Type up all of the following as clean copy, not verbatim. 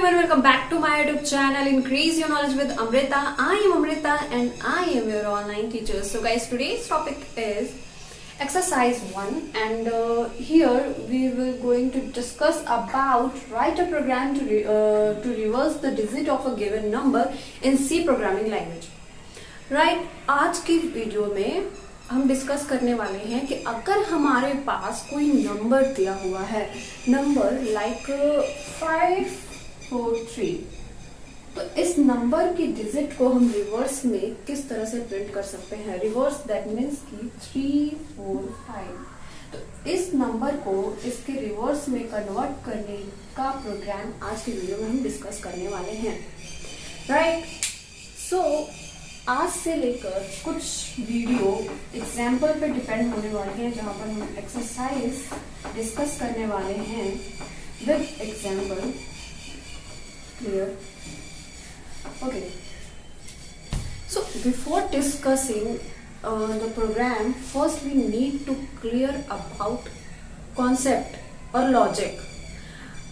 everyone, welcome back to my YouTube channel Increase Your Knowledge with Amrita. I am Amrita and I am your online teacher. So guys, today's topic is exercise 1 and here we will going to discuss about write a program to reverse the digit of a given number in C programming language. Right, आज की video में हम discuss करने वाले हैं कि अगर हमारे पास कोई नंबर दिया हुआ है, नंबर लाइक 543, तो इस नंबर की डिजिट को हम रिवर्स में किस तरह से प्रिंट कर सकते हैं. रिवर्स दैट मीन्स कि 345. तो इस नंबर को इसके रिवर्स में कन्वर्ट करने का प्रोग्राम आज की वीडियो में हम डिस्कस करने वाले हैं. राइट, सो आज से लेकर कुछ वीडियो एग्जाम्पल पे डिपेंड होने वाले हैं, जहां पर हम एक्सरसाइज डिस्कस करने वाले हैं with example. Clear? Okay, so before discussing the program, first we need to clear about concept और logic,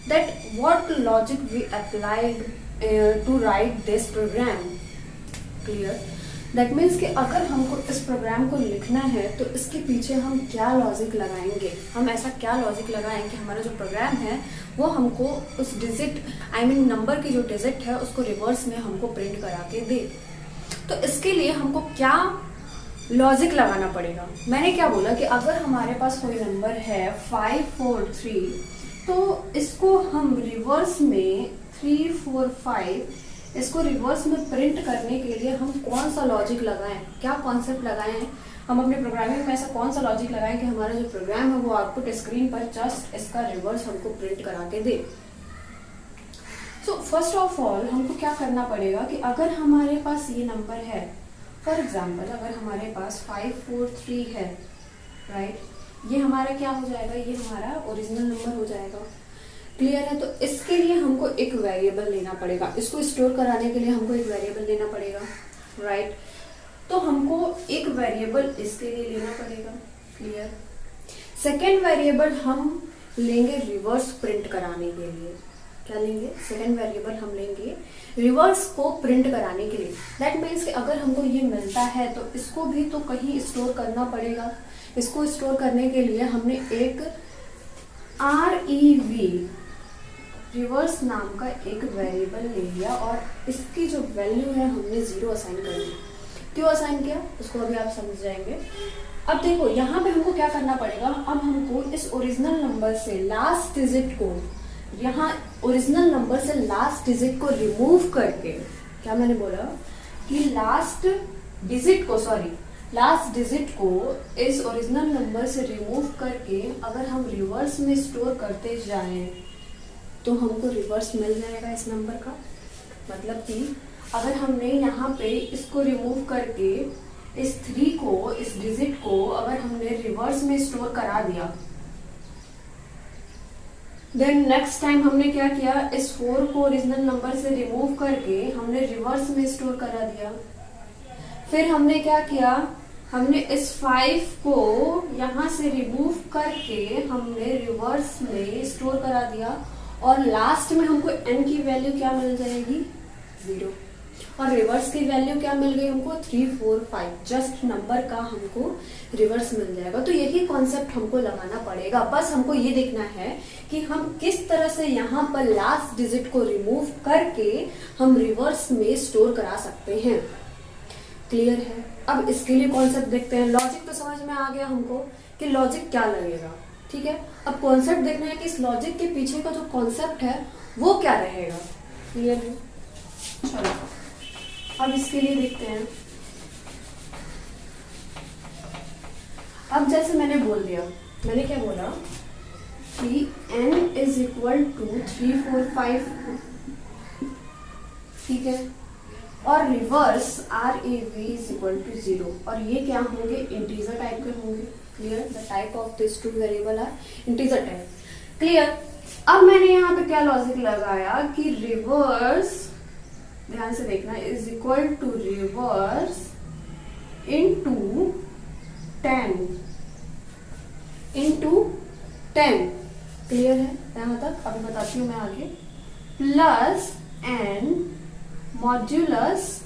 that what logic we applied to write this program. Clear? That means कि अगर हमको इस programme को लिखना है तो इसके पीछे हम क्या लॉजिक लगाएंगे, हम ऐसा क्या लॉजिक लगाएं कि हमारा जो प्रोग्राम है वो हमको उस डिजिट नंबर की जो डिजिट है उसको रिवर्स में हमको प्रिंट करा के दे. तो इसके लिए हमको क्या लॉजिक लगाना पड़ेगा. मैंने क्या बोला कि अगर हमारे पास कोई नंबर है 543, तो इसको हम रिवर्स में 345, इसको रिवर्स में प्रिंट करने के लिए हम कौन सा लॉजिक लगाएं, क्या कॉन्सेप्ट लगाएं, हम अपने प्रोग्रामिंग में ऐसा कौन सा लॉजिक लगाएं कि हमारा जो प्रोग्राम है वो आउटपुट स्क्रीन पर जस्ट इसका रिवर्स हमको प्रिंट करा के दे. सो फर्स्ट ऑफ ऑल हमको क्या करना पड़ेगा कि अगर हमारे पास ये नंबर है, फॉर एग्जाम्पल अगर हमारे पास 543 है, राइट, ये हमारा क्या हो जाएगा, ये हमारा ओरिजिनल नंबर हो जाएगा. क्लियर है? तो इसके लिए हमको एक वेरिएबल लेना पड़ेगा, इसको स्टोर कराने के लिए हमको एक वेरिएबल लेना पड़ेगा. राइट, तो हमको एक वेरिएबल इसके लिए लेना पड़ेगा. क्लियर? सेकेंड वेरिएबल हम लेंगे रिवर्स प्रिंट कराने के लिए. क्या लेंगे? सेकेंड वेरिएबल हम लेंगे रिवर्स को प्रिंट कराने के लिए. दैट मीन्स कि अगर हमको ये मिलता है तो इसको भी तो कहीं स्टोर करना पड़ेगा. इसको स्टोर करने के लिए हमने एक REV रिवर्स नाम का एक वेरिएबल ले लिया और इसकी जो वैल्यू है हमने 0 असाइन कर दी. क्यों असाइन किया उसको अभी आप समझ जाएंगे. अब देखो यहाँ पे हमको क्या करना पड़ेगा. अब हमको इस ओरिजिनल नंबर से लास्ट डिजिट को, यहाँ ओरिजिनल नंबर से लास्ट डिजिट को रिमूव करके, क्या मैंने बोला कि लास्ट डिजिट को इस ओरिजिनल नंबर से रिमूव करके अगर हम रिवर्स में स्टोर करते जाएं तो हमको रिवर्स मिल जाएगा इस नंबर का. मतलब कि अगर हमने यहाँ पे इसको रिमूव करके इस 3 को, इस डिजिट को अगर हमने रिवर्स में स्टोर करा दिया, देन नेक्स्ट टाइम हमने क्या किया, इस 4 को ओरिजिनल नंबर से रिमूव करके हमने रिवर्स में स्टोर करा दिया. फिर हमने क्या किया, हमने इस 5 को यहाँ से रिमूव करके हमने रिवर्स में स्टोर करा दिया और लास्ट में हमको n की वैल्यू क्या मिल जाएगी, 0, और रिवर्स की वैल्यू क्या मिल गई हमको, 345. जस्ट नंबर का हमको रिवर्स मिल जाएगा. तो यही कॉन्सेप्ट हमको लगाना पड़ेगा. बस हमको ये देखना है कि हम किस तरह से यहाँ पर लास्ट डिजिट को रिमूव करके हम रिवर्स में स्टोर करा सकते हैं. क्लियर है? अब इसके लिए कॉन्सेप्ट देखते हैं. लॉजिक तो समझ में आ गया हमको कि लॉजिक क्या लगेगा. ठीक है, अब कॉन्सेप्ट देखना है कि इस लॉजिक के पीछे का जो कॉन्सेप्ट है वो क्या रहेगा. क्लियर है? चलो अब इसके लिए देखते हैं. अब जैसे मैंने बोल दिया, मैंने क्या बोला कि n इज इक्वल टू 345. ठीक है, और reverse REV is equal to 0. और ये क्या होंगे, इंटीजर टाइप के होंगे. Clear? The type of this two variable are integer type. Clear? अब मैंने यहाँ पे क्या लॉजिक लगाया कि रिवर्स, ध्यान से देखना, is equal to reverse into 10. Clear है यहाँ तक? अभी बताती हूँ मैं आगे. Plus n modulus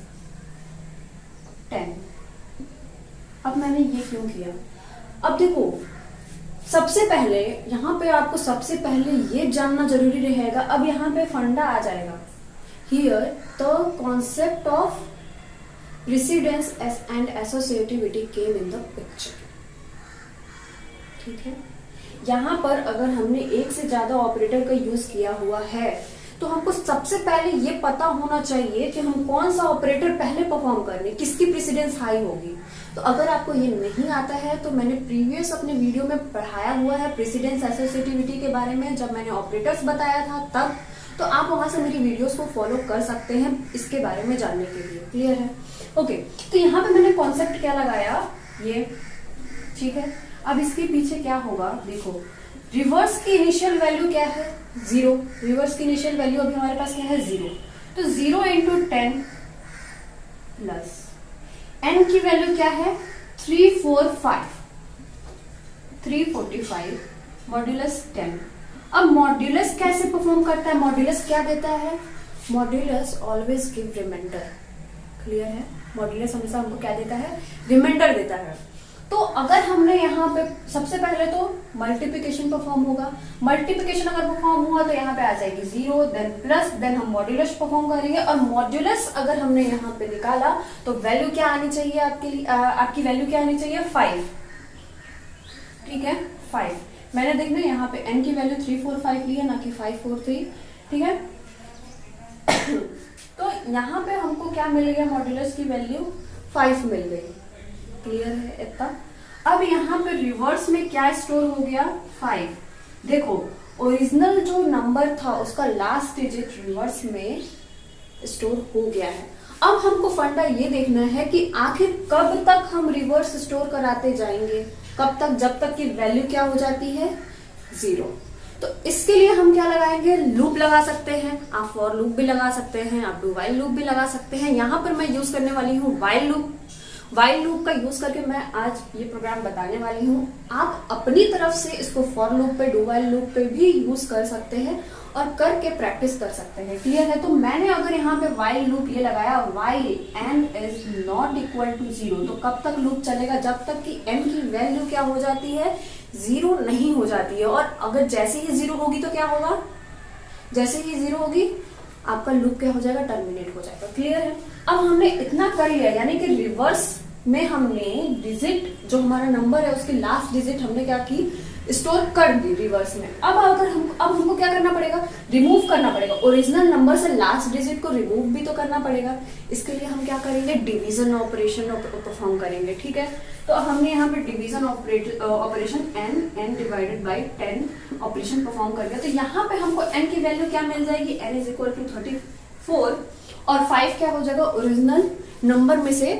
10। अब मैंने ये क्यों किया? अब देखो, सबसे पहले यहाँ पे आपको सबसे पहले ये जानना जरूरी रहेगा। अब यहाँ पे फंडा आ जाएगा, here the concept of precedence and associativity came in the picture. ठीक है, यहाँ पर अगर हमने एक से ज्यादा ऑपरेटर का यूज किया हुआ है तो हमको सबसे पहले ये पता होना चाहिए कि हम कौन सा ऑपरेटर पहले परफॉर्म करने, किसकी प्रेसिडेंस हाई होगी। तो अगर आपको ये नहीं आता है तो मैंने प्रीवियस अपने वीडियो में पढ़ाया हुआ है प्रेसिडेंस एसोसिएटिविटी के बारे में, जब मैंने ऑपरेटर्स बताया था तब। तो आप वहां से मेरी वीडियोस को फॉलो कर सकते हैं इसके बारे में जानने के लिए। क्लियर है? ओके, तो यहाँ पे मैंने कॉन्सेप्ट क्या लगाया, ये। ठीक है, अब इसके पीछे क्या होगा, देखो, रिवर्स की इनिशियल वैल्यू क्या है, 0। रिवर्स की इनिशियल वैल्यू अभी हमारे पास क्या है, 0। तो 0 इंटू 10 प्लस n की वैल्यू क्या है, 345 मॉड्यूलस 10। अब मॉड्यूलस कैसे परफॉर्म करता है, मॉड्यूलस क्या देता है, modulus always give reminder. Clear है? मॉड्यूलस हमेशा हमको क्या देता है, रिमाइंडर देता है। तो अगर हमने यहाँ पे सबसे पहले तो मल्टीप्लिकेशन परफॉर्म होगा, मल्टीप्लिकेशन अगर परफॉर्म हुआ तो यहाँ पे आ जाएगी 0, देन प्लस, देन हम मॉड्यूलस परफॉर्म करेंगे, और मॉड्यूलस अगर हमने यहाँ पे निकाला तो वैल्यू क्या आनी चाहिए आपके लिए, आपकी वैल्यू क्या आनी चाहिए, 5। ठीक है, 5। मैंने देखना यहाँ पे n की वैल्यू 345 ली है, ना कि 543। ठीक है, तो यहाँ पे हमको क्या मिल गया, मॉड्यूलस की वैल्यू 5 मिल गई। क्लियर है इतना? अब यहाँ पे रिवर्स में क्या स्टोर हो गया, 5। देखो, ओरिजिनल जो नंबर था उसका लास्ट डिजिट रिवर्स में स्टोर हो गया है। अब हमको फंडा ये देखना है कि आखिर कब तक हम रिवर्स स्टोर कराते जाएंगे, कब तक, जब तक कि वैल्यू क्या हो जाती है, 0। तो इसके लिए हम क्या लगाएंगे, लूप लगा सकते हैं। आप फॉर लूप भी लगा सकते हैं, आप डू व्हाइल लूप भी लगा सकते हैं। यहाँ पर मैं यूज करने वाली हूँ व्हाइल लूप। व्हाइल लूप का यूज करके मैं आज ये प्रोग्राम बताने वाली हूँ। आप अपनी तरफ से इसको फॉर लूप पे, डू व्हाइल लूप पे भी यूज कर सकते हैं और करके प्रैक्टिस कर सकते हैं। क्लियर है? तो मैंने अगर यहाँ पे व्हाइल लूप ये लगाया, while n is not equal to 0, तो कब तक लूप चलेगा, जब तक कि n की वैल्यू क्या हो जाती है, 0 नहीं हो जाती है। और अगर जैसे ही 0 होगी तो क्या होगा, जैसे ही 0 होगी आपका लूप क्या हो जाएगा, टर्मिनेट हो जाएगा। क्लियर है? अब हमने इतना कर लिया, यानी कि रिवर्स में हमने डिजिट, जो हमारा नंबर है उसकी लास्ट डिजिट हमने क्या की, स्टोर कर दी रिवर्स में। अब हमको क्या करना पड़ेगा, रिमूव करना पड़ेगा। ओरिजिनल नंबर से लास्ट डिजिट को रिमूव भी तो करना पड़ेगा। इसके लिए हम क्या करेंगे, डिवीजन ऑपरेशन परफॉर्म करेंगे। ठीक है, तो हमने यहाँ पे division operation n divided by 10 operation perform कर दिया। तो यहाँ पे हमको n की वैल्यू क्या मिल जाएगी, n इज इक्वल टू 34, और 5 क्या हो जाएगा, ओरिजिनल नंबर में से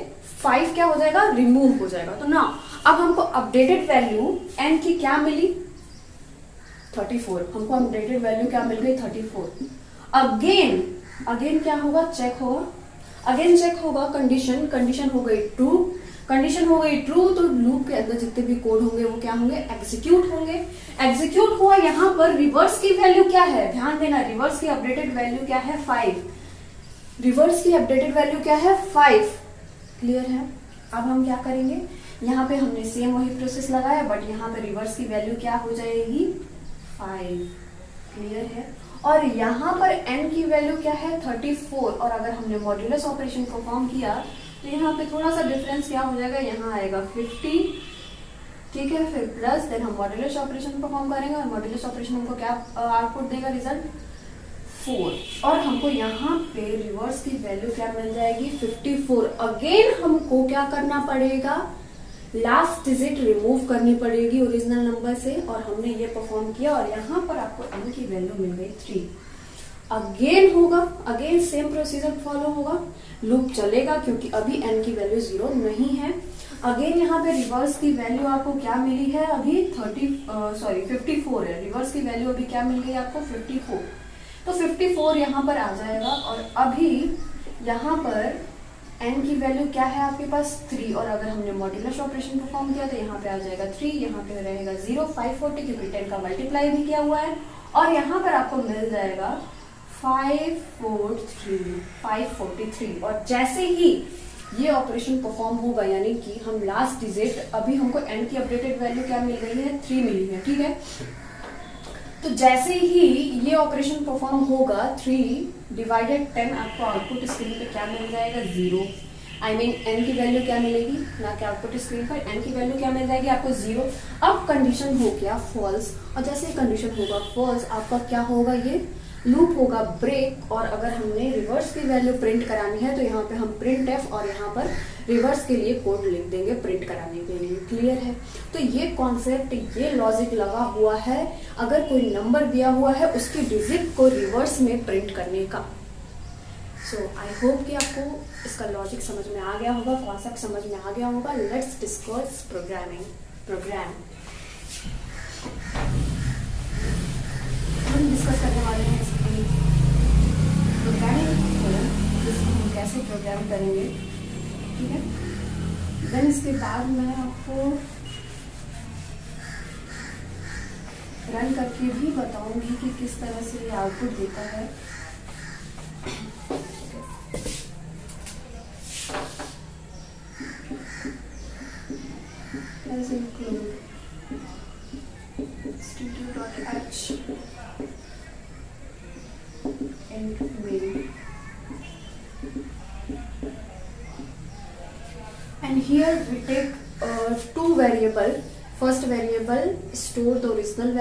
5 क्या हो जाएगा, रिमूव हो जाएगा। तो ना, अब हमको अपडेटेड वैल्यू n की क्या मिली, 34। हमको अपडेटेड वैल्यू क्या मिल गई, 34। अगेन क्या होगा, चेक होगा, अगेन चेक होगा, कंडीशन हो गई ट्रू, तो लूप के अंदर जितने भी कोड होंगे वो क्या होंगे, एग्जीक्यूट होंगे। एग्जीक्यूट हुआ, यहाँ पर रिवर्स की वैल्यू क्या है, ध्यान देना, रिवर्स की अपडेटेड वैल्यू क्या है, 5। रिवर्स की अपडेटेड वैल्यू क्या है, 5। क्लियर है? अब हम क्या करेंगे, यहाँ पे हमने सेम वही प्रोसेस लगाया, बट यहाँ पे रिवर्स की वैल्यू क्या हो जाएगी, 5। क्लियर है? और यहाँ पर n की वैल्यू क्या है, 34, और अगर हमने मॉड्यूलस ऑपरेशन परफॉर्म किया तो यहाँ पे थोड़ा सा डिफरेंस क्या हो जाएगा, यहाँ आएगा 50। ठीक है, फिर प्लस, देन हम मॉड्यूलस ऑपरेशन परफॉर्म करेंगे, और मॉड्यूलस ऑपरेशन हमको क्या आउटपुट देगा, रिजल्ट 4। और हमको यहाँ पे रिवर्स की वैल्यू क्या मिल जाएगी, 54। अगेन हमको क्या करना पड़ेगा, लास्ट डिजिट रिमूव करनी पड़ेगी ओरिजिनल नंबर से, और हमने ये परफॉर्म किया, और यहाँ पर आपको n की वैल्यू मिल गई 3। अगेन होगा, अगेन सेम प्रोसीजर फॉलो होगा, लूप चलेगा क्योंकि अभी n की वैल्यू 0 नहीं है। अगेन यहाँ पे रिवर्स की वैल्यू आपको क्या मिली है, अभी 54 है। रिवर्स की वैल्यू अभी क्या मिल गई आपको, 54। तो 54 यहाँ पर आ जाएगा, और अभी यहाँ पर n की वैल्यू क्या है आपके पास, 3, और अगर हमने मॉड्यूलस ऑपरेशन परफॉर्म किया तो यहाँ पे आ जाएगा 3, यहाँ पे रहेगा 0, 540 क्योंकि 10 का मल्टीप्लाई भी किया हुआ है, और यहाँ पर आपको मिल जाएगा 543 और जैसे ही ये ऑपरेशन परफॉर्म होगा, यानी कि हम लास्ट डिजिट, अभी हमको n की अपडेटेड वैल्यू क्या मिल गई है, 3 मिली है, ठीक है। तो जैसे ही ये ऑपरेशन परफॉर्म होगा 3 डिवाइडेड 10, आपको आउटपुट स्क्रीन पे क्या मिल जाएगा, 0। आई मीन n की वैल्यू क्या मिलेगी, ना कि आउटपुट स्क्रीन पर n की वैल्यू क्या मिल जाएगी आपको, 0। अब कंडीशन हो गया फॉल्स, और जैसे ही कंडीशन होगा फॉल्स, आपका क्या होगा, ये लूप होगा ब्रेक। और अगर हमने रिवर्स की वैल्यू प्रिंट करानी है तो यहाँ पे हम प्रिंट एफ और यहाँ पर रिवर्स के लिए कोड लिख देंगे प्रिंट कराने के लिए। क्लियर है। तो ये कॉन्सेप्ट, ये लॉजिक लगा हुआ है अगर कोई नंबर दिया हुआ है उसकी डिजिट को रिवर्स में प्रिंट करने का। सो आई होप कि आपको इसका लॉजिक समझ में आ गया होगा, कॉन्सेप्ट समझ में आ गया होगा। लेट्स डिस्कस प्रोग्राम हम डिस्कस करने वाले हैं इसकी प्रोग्रामिंग, जिसको हम कैसे प्रोग्राम करेंगे, ठीक है। देन इसके बाद मैं आपको रन करके भी बताऊंगी कि किस तरह से ये आउटपुट देता है। Let's include studio.h and main, and here we take two variable. First variable store the original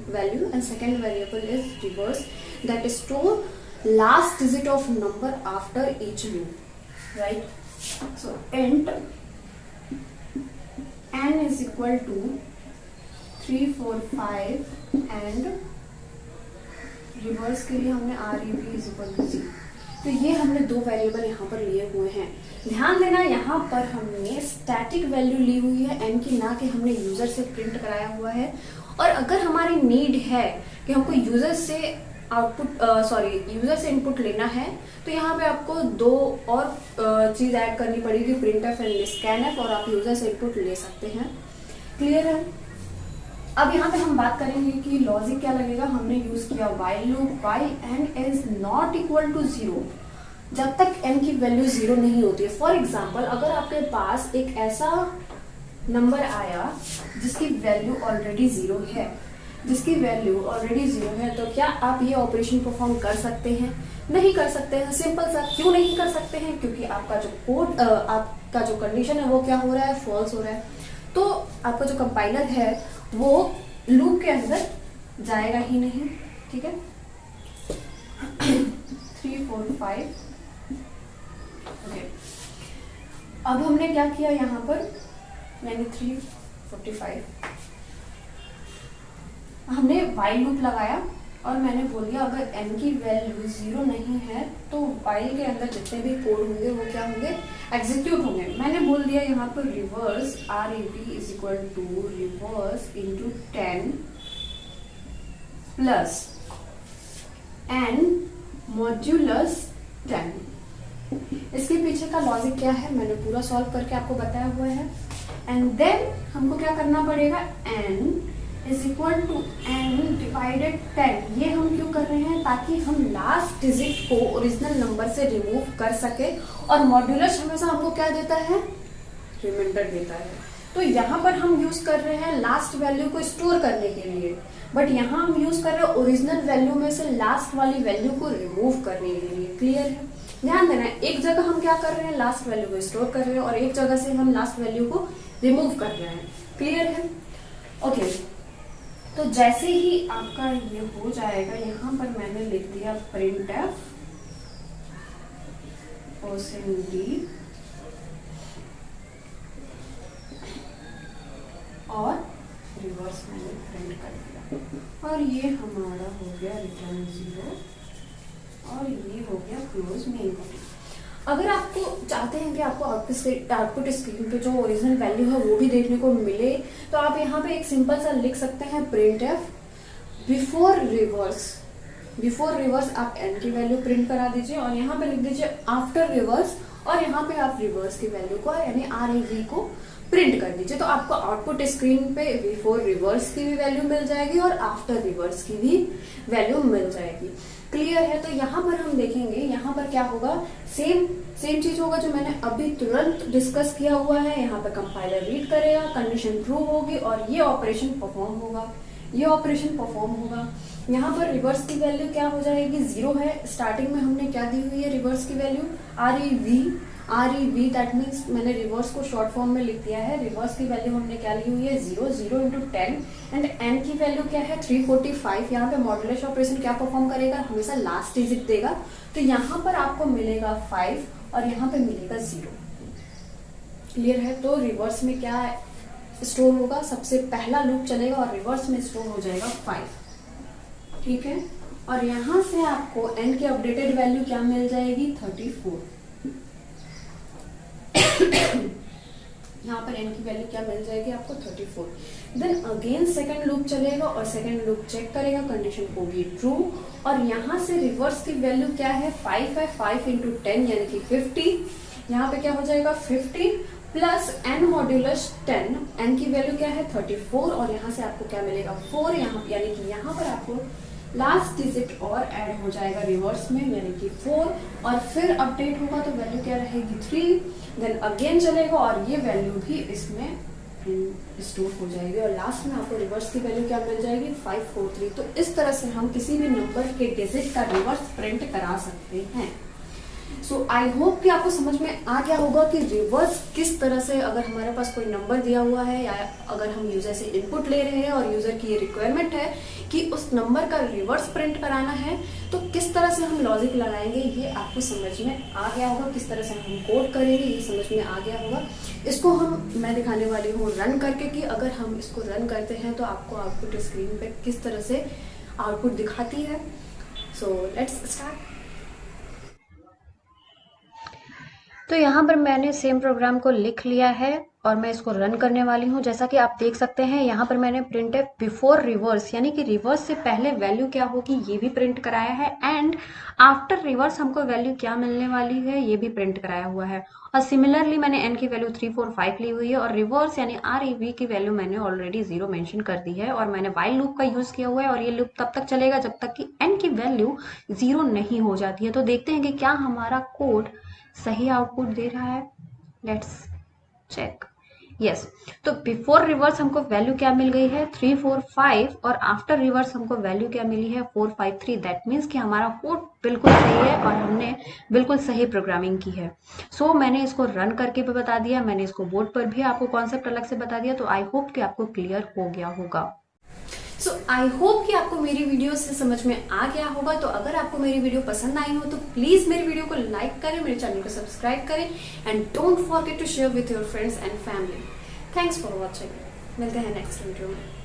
value and second variable is reverse, that is store last digit of number after each loop, right? So int n is equal to 3, 4, 5 and reverse के लिए हमने REB is equal to 0। तो ये हमने दो variable यहाँ पर लिए हुए हैं। ध्यान देना, यहाँ पर हमने स्टैटिक वैल्यू ली हुई है n की, ना कि हमने यूजर से प्रिंट कराया हुआ है। और अगर हमारी नीड है कि हमको यूजर से यूजर से इनपुट लेना है तो यहाँ पे आपको दो और चीज ऐड करनी पड़ेगी, print F and scan F, और आप यूजर से इनपुट ले सकते हैं। क्लियर है। अब यहाँ पे हम बात करेंगे कि लॉजिक क्या लगेगा। हमने यूज किया while loop, while n is not equal to 0, जब तक n की वैल्यू 0 नहीं होती है। फॉर एग्जाम्पल, अगर आपके पास एक ऐसा नंबर आया जिसकी वैल्यू ऑलरेडी 0 है, तो क्या आप ये ऑपरेशन परफॉर्म कर सकते हैं? नहीं कर सकते हैं। सिंपल सा। क्यों नहीं कर सकते हैं? क्योंकि आपका जो कोड, आपका जो कंडीशन है वो क्या हो रहा है, फॉल्स हो रहा है। तो आपका जो कंपाइलर है वो लूप के अंदर जाएगा ही नहीं, ठीक है। 3, 4, 5 ओके। अब हमने क्या किया यहाँ पर, यानी 345 हमने व्हाइल लूप लगाया और मैंने बोल दिया अगर n की वैल्यू 0 नहीं है तो व्हाइल के अंदर जितने भी कोड होंगे वो क्या होंगे, एग्जीक्यूट होंगे। मैंने बोल दिया यहाँ पर reverse REB is equal to reverse into 10 plus n modulus 10। इसके पीछे का लॉजिक क्या है मैंने पूरा सॉल्व करके आपको बताया हुआ है। एंड देन हमको क्या करना पड़ेगा, n is equal to n divided 10। ये हम क्यों कर रहे हैं, ताकि हम लास्ट डिजिट को ओरिजिनल नंबर से रिमूव कर सके। और मॉड्यूलस हमेशा हमको क्या देता है, रिमाइंडर देता है। तो यहाँ पर हम यूज कर रहे हैं लास्ट वैल्यू को स्टोर करने के लिए, बट यहाँ हम यूज कर रहे हैं ओरिजिनल वैल्यू में से लास्ट वाली वैल्यू को रिमूव करने के लिए। क्लियर है। ध्यान देना, एक जगह हम क्या कर रहे हैं, लास्ट वैल्यू को स्टोर कर रहे हैं और एक जगह से हम लास्ट वैल्यू को रिमूव कर रहे हैं। क्लियर है। ओके तो जैसे ही आपका ये हो जाएगा, यहाँ पर मैंने लिख दिया प्रिंट एफ %d और रिवर्स मैंने प्रिंट कर दिया और ये हमारा हो गया रिटर्न 0 और ये हो गया क्लोज मेन बॉडी। अगर आपको चाहते हैं कि आपको आउटपुट स्क्रीन पे जो ओरिजिनल वैल्यू है वो भी देखने को मिले तो आप यहाँ पे एक सिंपल सा लिख सकते हैं प्रिंट एफ बिफोर रिवर्स आप n की वैल्यू प्रिंट करा दीजिए और यहाँ पे लिख दीजिए आफ्टर रिवर्स और यहाँ पे आप रिवर्स की वैल्यू को यानी REB को प्रिंट कर दीजिए। तो आपको आउटपुट स्क्रीन पे बिफोर रिवर्स की भी वैल्यू मिल जाएगी और आफ्टर रिवर्स की भी वैल्यू मिल जाएगी। क्लियर है? तो यहाँ पर हम देखेंगे, यहाँ पर क्या होगा, सेम चीज होगा जो मैंने अभी तुरंत डिस्कस किया हुआ है। यहाँ पर कंपाइलर रीड करेगा, कंडीशन ट्रू होगी और ये ऑपरेशन परफॉर्म होगा, ये ऑपरेशन परफॉर्म होगा। यहाँ पर रिवर्स की वैल्यू क्या हो जाएगी, 0 है। स्टार्टिंग में हमने क्या दी हुई है रिवर्स की वैल्यू, REV, दैट मीन्स मैंने रिवर्स को शॉर्ट फॉर्म में लिख दिया है। रिवर्स की वैल्यू हमने क्या ली हुई है, 0 इंटू 10 एंड n की वैल्यू क्या है 345। यहाँ पे मॉड्यूलेशन ऑपरेशन क्या परफॉर्म करेगा, हमेशा लास्ट डिजिट देगा। तो यहाँ पर आपको मिलेगा 5 और यहाँ पे मिलेगा 0। क्लियर है? तो रिवर्स में क्या स्टोर होगा, सबसे पहला लूप चलेगा और रिवर्स में स्टोर हो जाएगा 5। ठीक है, और यहां से आपको n की अपडेटेड वैल्यू क्या मिल जाएगी, 34। यहाँ पर n की वैल्यू क्या मिल जाएगी आपको, 34। देन अगेन सेकंड लूप चलेगा और सेकंड लूप चेक करेगा, कंडीशन होगी ट्रू। और यहाँ से रिवर्स की वैल्यू क्या है, 5 है। 5 इंटू 10 यानी कि 50। यहाँ पे क्या हो जाएगा 50 प्लस n मॉड्यूलस 10, n की वैल्यू क्या है 34 और यहाँ से आपको क्या मिलेगा 4। यहाँ यानी कि यहाँ पर आपको लास्ट डिजिट और ऐड हो जाएगा रिवर्स में, यानी कि 4 और फिर अपडेट होगा तो वैल्यू क्या रहेगी 3। देन अगेन चलेगा और ये वैल्यू भी इसमें स्टोर हो जाएगी और लास्ट में आपको रिवर्स की वैल्यू क्या मिल जाएगी 543। तो इस तरह से हम किसी भी नंबर के डिजिट का रिवर्स प्रिंट करा सकते हैं। सो आई होप कि आपको समझ में आ गया होगा कि रिवर्स किस तरह से, अगर हमारे पास कोई नंबर दिया हुआ है या अगर हम यूजर से इनपुट ले रहे हैं और यूजर की ये रिक्वायरमेंट है कि उस नंबर का रिवर्स प्रिंट कराना है, तो किस तरह से हम लॉजिक लगाएंगे ये आपको समझ में आ गया होगा। किस तरह से हम कोड करेंगे ये समझ में आ गया होगा। इसको मैं दिखाने वाली हूँ रन करके कि अगर हम इसको रन करते हैं तो आपको आउटपुट स्क्रीन पे किस तरह से आउटपुट दिखाती है। So let's start. तो यहाँ पर मैंने सेम प्रोग्राम को लिख लिया है और मैं इसको रन करने वाली हूँ। जैसा कि आप देख सकते हैं यहाँ पर मैंने प्रिंटफ बिफोर रिवर्स यानी कि रिवर्स से पहले वैल्यू क्या होगी ये भी प्रिंट कराया है एंड आफ्टर रिवर्स हमको वैल्यू क्या मिलने वाली है ये भी प्रिंट कराया हुआ है। और सिमिलरली मैंने n की वैल्यू 345 ली हुई है और रिवर्स यानी REV की वैल्यू मैंने ऑलरेडी 0 मेंशन कर दी है और मैंने व्हाइल लूप का यूज किया हुआ है और ये लूप तब तक चलेगा जब तक कि n की वैल्यू 0 नहीं हो जाती है। तो देखते हैं कि क्या हमारा कोड सही आउटपुट दे रहा है। Let's check. यस, तो बिफोर रिवर्स हमको वैल्यू क्या मिल गई है 345 और आफ्टर रिवर्स हमको वैल्यू क्या मिली है 453। दैट मीन्स कि हमारा कोड बिल्कुल सही है और हमने बिल्कुल सही प्रोग्रामिंग की है। सो मैंने इसको रन करके भी बता दिया, मैंने इसको बोर्ड पर भी आपको कॉन्सेप्ट अलग से बता दिया। तो आई होप कि आपको क्लियर हो गया होगा। सो आई होप कि आपको मेरी वीडियो से समझ में आ गया होगा। तो अगर आपको मेरी वीडियो पसंद आई हो तो प्लीज मेरी वीडियो को लाइक करें, मेरे चैनल को सब्सक्राइब करें and don't forget to share with your friends and family. Thanks for watching. मिलते हैं नेक्स्ट वीडियो में।